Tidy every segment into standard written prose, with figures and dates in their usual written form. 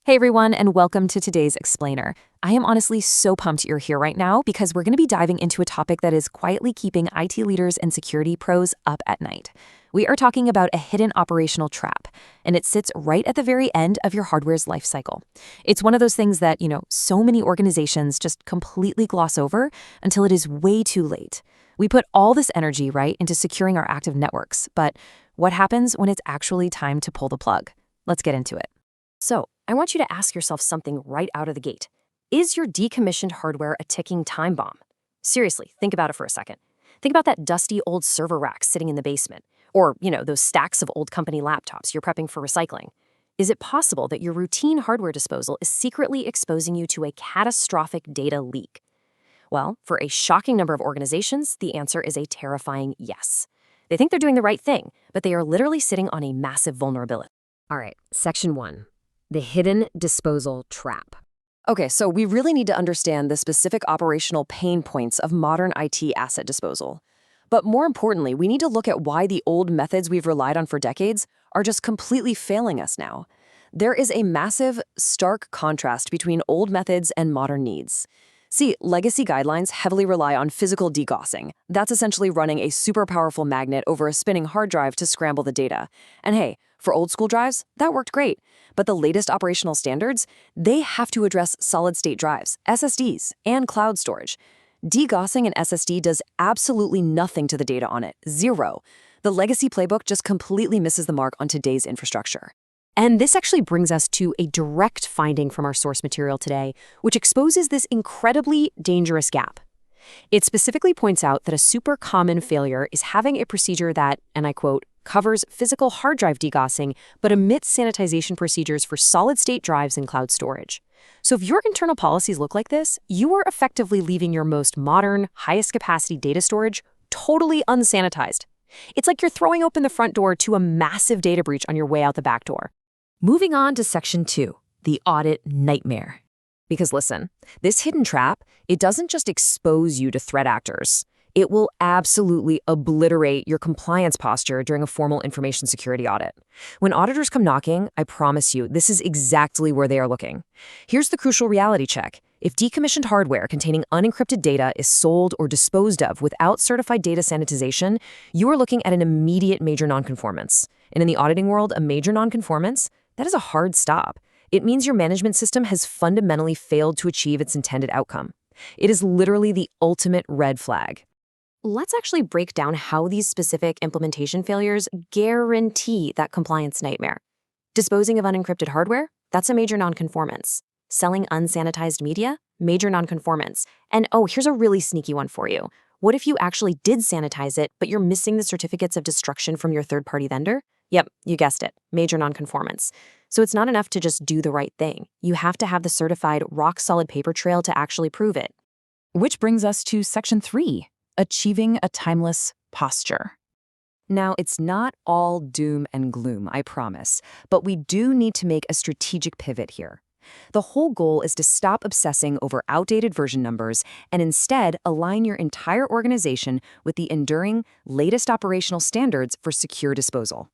Hey everyone, and welcome to today's Explainer. I am honestly so pumped you're here right now because we're going to be diving into a topic that is quietly keeping IT leaders and security pros up at night. We are talking about a hidden operational trap, and it sits right at the very end of your hardware's life cycle. It's one of those things that, so many organizations just completely gloss over until it is way too late. We put all this energy, right, into securing our active networks, but what happens when it's actually time to pull the plug? Let's get into it. So, I want you to ask yourself something right out of the gate. Is your decommissioned hardware a ticking time bomb? Seriously, think about it for a second. Think about that dusty old server rack sitting in the basement, or, those stacks of old company laptops you're prepping for recycling. Is it possible that your routine hardware disposal is secretly exposing you to a catastrophic data leak? Well, for a shocking number of organizations, the answer is a terrifying yes. They think they're doing the right thing, but they are literally sitting on a massive vulnerability. All right, Section 1. The hidden disposal trap. Okay, so we really need to understand the specific operational pain points of modern IT asset disposal. But more importantly, we need to look at why the old methods we've relied on for decades are just completely failing us now. There is a massive, stark contrast between old methods and modern needs. See, legacy guidelines heavily rely on physical degaussing. That's essentially running a super powerful magnet over a spinning hard drive to scramble the data. And hey, for old school drives, that worked great. But the latest operational standards, they have to address solid-state drives, SSDs, and cloud storage. Degaussing an SSD does absolutely nothing to the data on it, zero. The legacy playbook just completely misses the mark on today's infrastructure. And this actually brings us to a direct finding from our source material today, which exposes this incredibly dangerous gap. It specifically points out that a super common failure is having a procedure that, and I quote, covers physical hard drive degaussing, but omits sanitization procedures for solid-state drives and cloud storage. So if your internal policies look like this, you are effectively leaving your most modern, highest capacity data storage totally unsanitized. It's like you're throwing open the front door to a massive data breach on your way out the back door. Moving on to Section 2, the audit nightmare. Because listen, this hidden trap, it doesn't just expose you to threat actors. It will absolutely obliterate your compliance posture during a formal information security audit. When auditors come knocking, I promise you, this is exactly where they are looking. Here's the crucial reality check. If decommissioned hardware containing unencrypted data is sold or disposed of without certified data sanitization, you are looking at an immediate major nonconformance. And in the auditing world, a major nonconformance, that is a hard stop. It means your management system has fundamentally failed to achieve its intended outcome. It is literally the ultimate red flag. Let's actually break down how these specific implementation failures guarantee that compliance nightmare. Disposing of unencrypted hardware? That's a major nonconformance. Selling unsanitized media? Major nonconformance. And here's a really sneaky one for you. What if you actually did sanitize it, but you're missing the certificates of destruction from your third-party vendor? Yep, you guessed it, major nonconformance. So it's not enough to just do the right thing. You have to have the certified, rock-solid paper trail to actually prove it. Which brings us to Section 3. Achieving a timeless posture. Now, it's not all doom and gloom, I promise, but we do need to make a strategic pivot here. The whole goal is to stop obsessing over outdated version numbers and instead align your entire organization with the enduring, latest operational standards for secure disposal.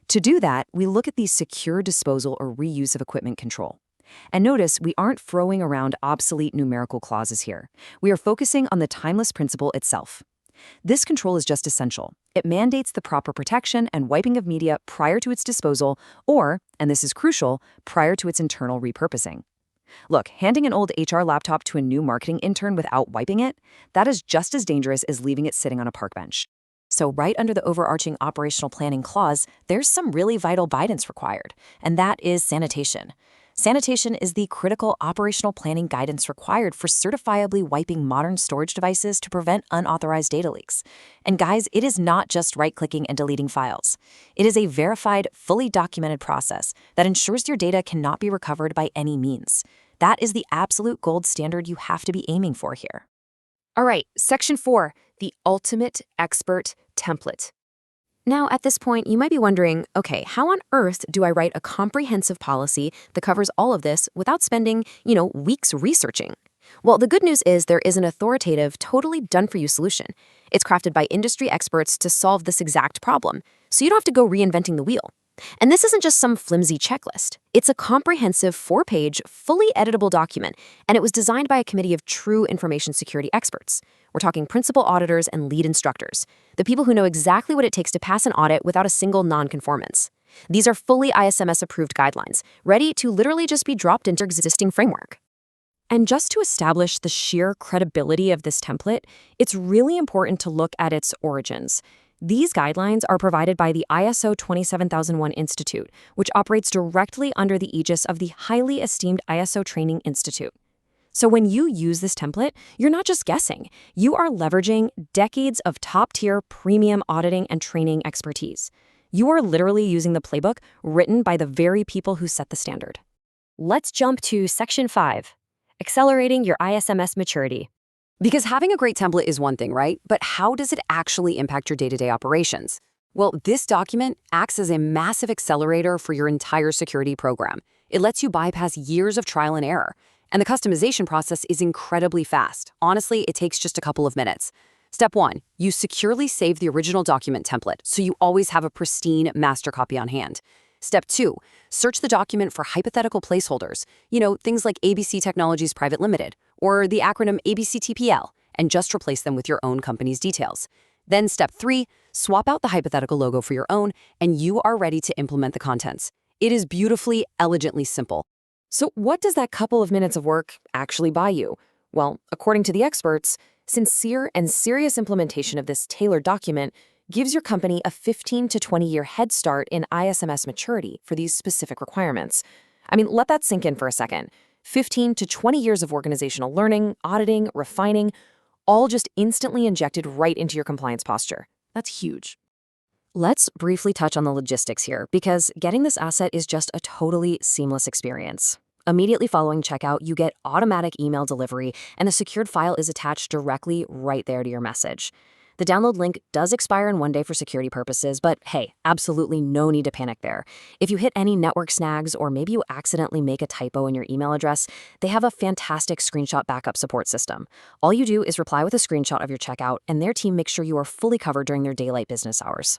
To do that, we look at the secure disposal or reuse of equipment control. And notice we aren't throwing around obsolete numerical clauses here. We are focusing on the timeless principle itself. This control is just essential. It mandates the proper protection and wiping of media prior to its disposal or, and this is crucial, prior to its internal repurposing. Look, handing an old HR laptop to a new marketing intern without wiping it, that is just as dangerous as leaving it sitting on a park bench. So right under the overarching operational planning clause, there's some really vital guidance required, and that is sanitation. Sanitation is the critical operational planning guidance required for certifiably wiping modern storage devices to prevent unauthorized data leaks. And guys, it is not just right-clicking and deleting files. It is a verified, fully documented process that ensures your data cannot be recovered by any means. That is the absolute gold standard you have to be aiming for here. All right, Section 4, the ultimate expert template. Now, at this point, you might be wondering, okay, how on earth do I write a comprehensive policy that covers all of this without spending, weeks researching? Well, the good news is there is an authoritative, totally done-for-you solution. It's crafted by industry experts to solve this exact problem, so you don't have to go reinventing the wheel. And this isn't just some flimsy checklist. It's a comprehensive 4-page, fully editable document, and it was designed by a committee of true information security experts. We're talking principal auditors and lead instructors, the people who know exactly what it takes to pass an audit without a single non-conformance. These are fully ISMS-approved guidelines, ready to literally just be dropped into existing framework. And just to establish the sheer credibility of this template, it's really important to look at its origins. These guidelines are provided by the ISO 27001 Institute, which operates directly under the aegis of the highly esteemed ISO Training Institute. So when you use this template, you're not just guessing. You are leveraging decades of top-tier premium auditing and training expertise. You are literally using the playbook written by the very people who set the standard. Let's jump to Section 5, Accelerating Your ISMS Maturity. Because having a great template is one thing, right? But how does it actually impact your day-to-day operations? Well, this document acts as a massive accelerator for your entire security program. It lets you bypass years of trial and error. And the customization process is incredibly fast. Honestly, it takes just a couple of minutes. Step 1, you securely save the original document template, so you always have a pristine master copy on hand. Step 2, search the document for hypothetical placeholders, things like ABC Technologies Private Limited, or the acronym ABCTPL, and just replace them with your own company's details. Then step 3, swap out the hypothetical logo for your own, and you are ready to implement the contents. It is beautifully, elegantly simple. So what does that couple of minutes of work actually buy you? Well, according to the experts, sincere and serious implementation of this tailored document gives your company a 15 to 20-year head start in ISMS maturity for these specific requirements. I mean, let that sink in for a second. 15 to 20 years of organizational learning, auditing, refining, all just instantly injected right into your compliance posture. That's huge. Let's briefly touch on the logistics here, because getting this asset is just a totally seamless experience. Immediately following checkout, you get automatic email delivery, and the secured file is attached directly right there to your message. The download link does expire in 1 day for security purposes, but hey, absolutely no need to panic there. If you hit any network snags, or maybe you accidentally make a typo in your email address, they have a fantastic screenshot backup support system. All you do is reply with a screenshot of your checkout, and their team makes sure you are fully covered during their daylight business hours.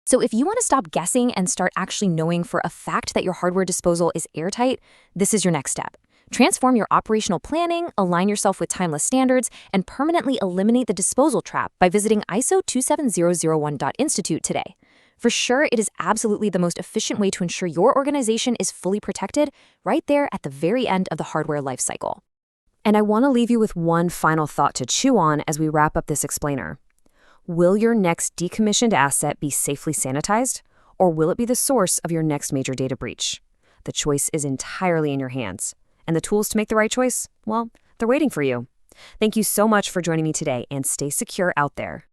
So if you want to stop guessing and start actually knowing for a fact that your hardware disposal is airtight, this is your next step. Transform your operational planning, align yourself with timeless standards, and permanently eliminate the disposal trap by visiting ISO 27001.institute today. For sure, it is absolutely the most efficient way to ensure your organization is fully protected right there at the very end of the hardware lifecycle. And I want to leave you with one final thought to chew on as we wrap up this explainer. Will your next decommissioned asset be safely sanitized, or will it be the source of your next major data breach? The choice is entirely in your hands. And the tools to make the right choice? Well, they're waiting for you. Thank you so much for joining me today, and stay secure out there.